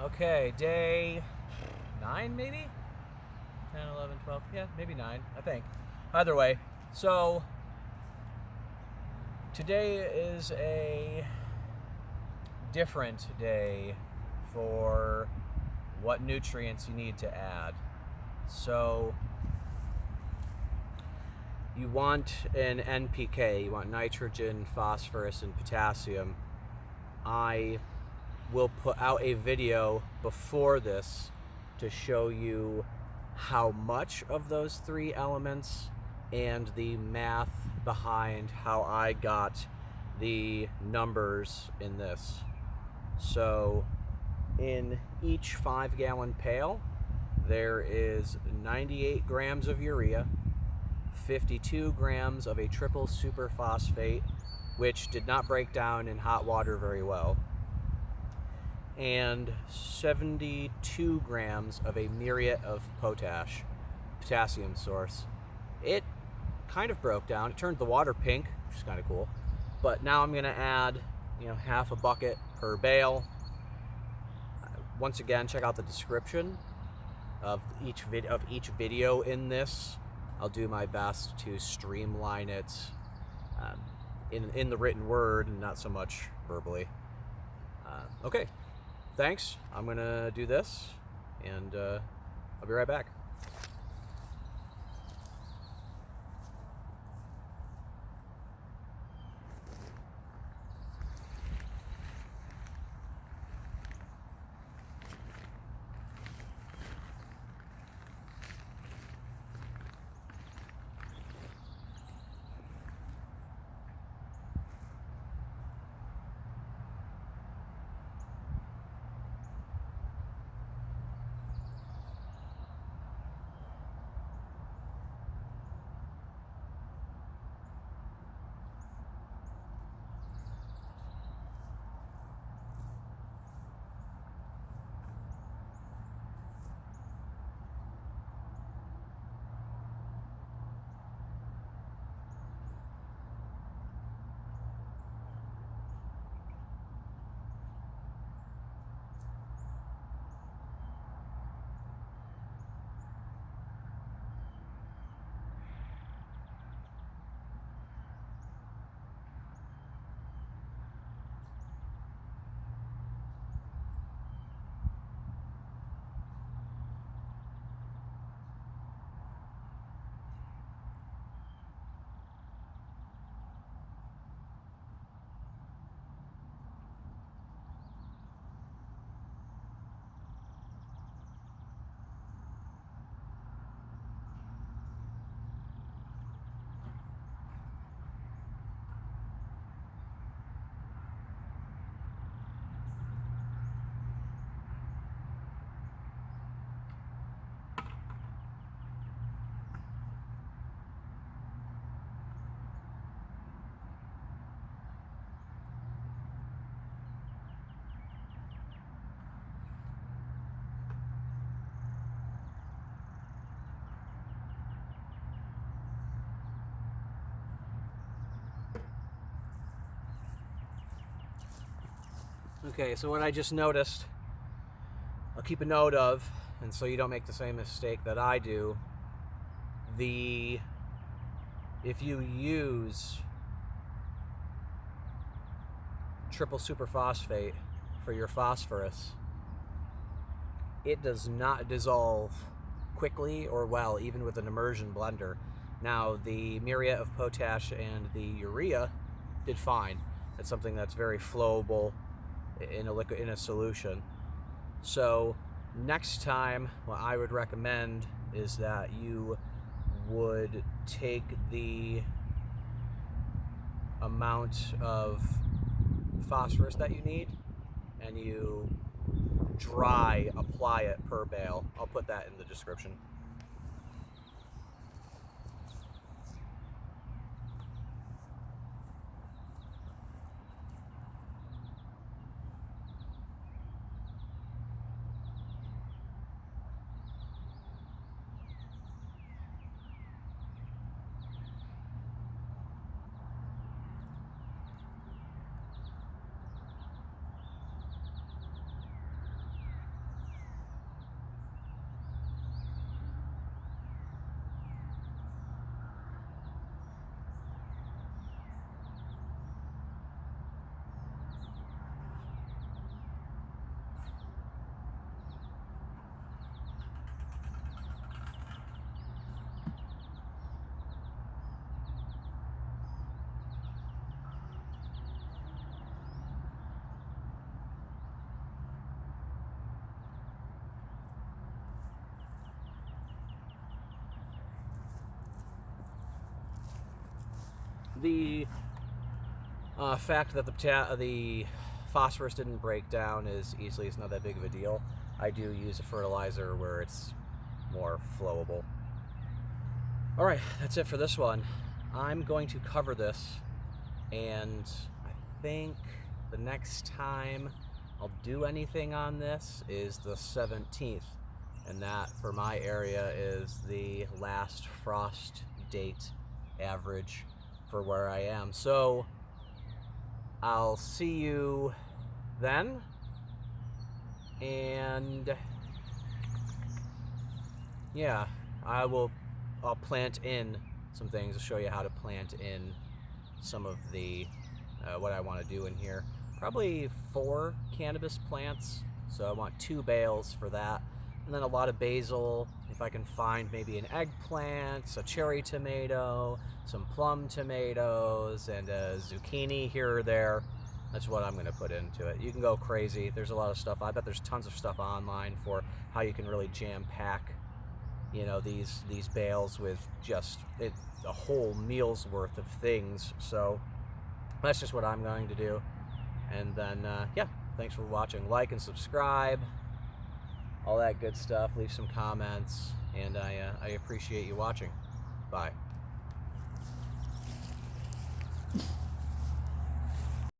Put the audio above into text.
Okay, day 9 maybe? 10, 11, 12, yeah, maybe 9, I think. Either way, so today is a different day for what nutrients you need to add. So you want an NPK, you want nitrogen, phosphorus, and potassium. I will put out a video before this to show you how much of those three elements and the math behind how I got the numbers in this. So in each 5-gallon pail, there is 98 grams of urea, 52 grams of a triple super phosphate, which did not break down in hot water very well, and 72 grams of a Muriate of Potash, potassium source. It kind of broke down. It turned the water pink, which is kind of cool. But now I'm going to add, half a bucket per bale. Once again, check out the description of each video in this. I'll do my best to streamline it in the written word and not so much verbally. Okay. Thanks. I'm going to do this, and I'll be right back. Okay, so what I just noticed, I'll keep a note of, and so you don't make the same mistake that I do. If you use triple super phosphate for your phosphorus, it does not dissolve quickly or well, even with an immersion blender. Now, the Muriate of Potash and the urea did fine. It's something that's very flowable in a solution. So next time, what I would recommend is that you would take the amount of phosphorus that you need and you dry apply it per bale. I'll put that in the description. the fact that the phosphorus didn't break down is easily, it's not that big of a deal. I do use a fertilizer where it's more flowable. All right, that's it for this one. I'm going to cover this, and I think the next time I'll do anything on this is the 17th, and that for my area is the last frost date average for where I am. So I'll see you then, and yeah, I'll plant in some things to show you how to plant in some of the what I want to do in here. Probably 4 cannabis plants, so I want 2 bales for that, and then a lot of basil. If I can find maybe an eggplant, a cherry tomato, some plum tomatoes, and a zucchini here or there. That's what I'm going to put into it. You can go crazy. There's a lot of stuff. I bet there's tons of stuff online for how you can really jam pack, you know, these bales with just a whole meal's worth of things. So that's just what I'm going to do. And then yeah, thanks for watching. Like and subscribe, all that good stuff. Leave some comments, and I appreciate you watching. Bye.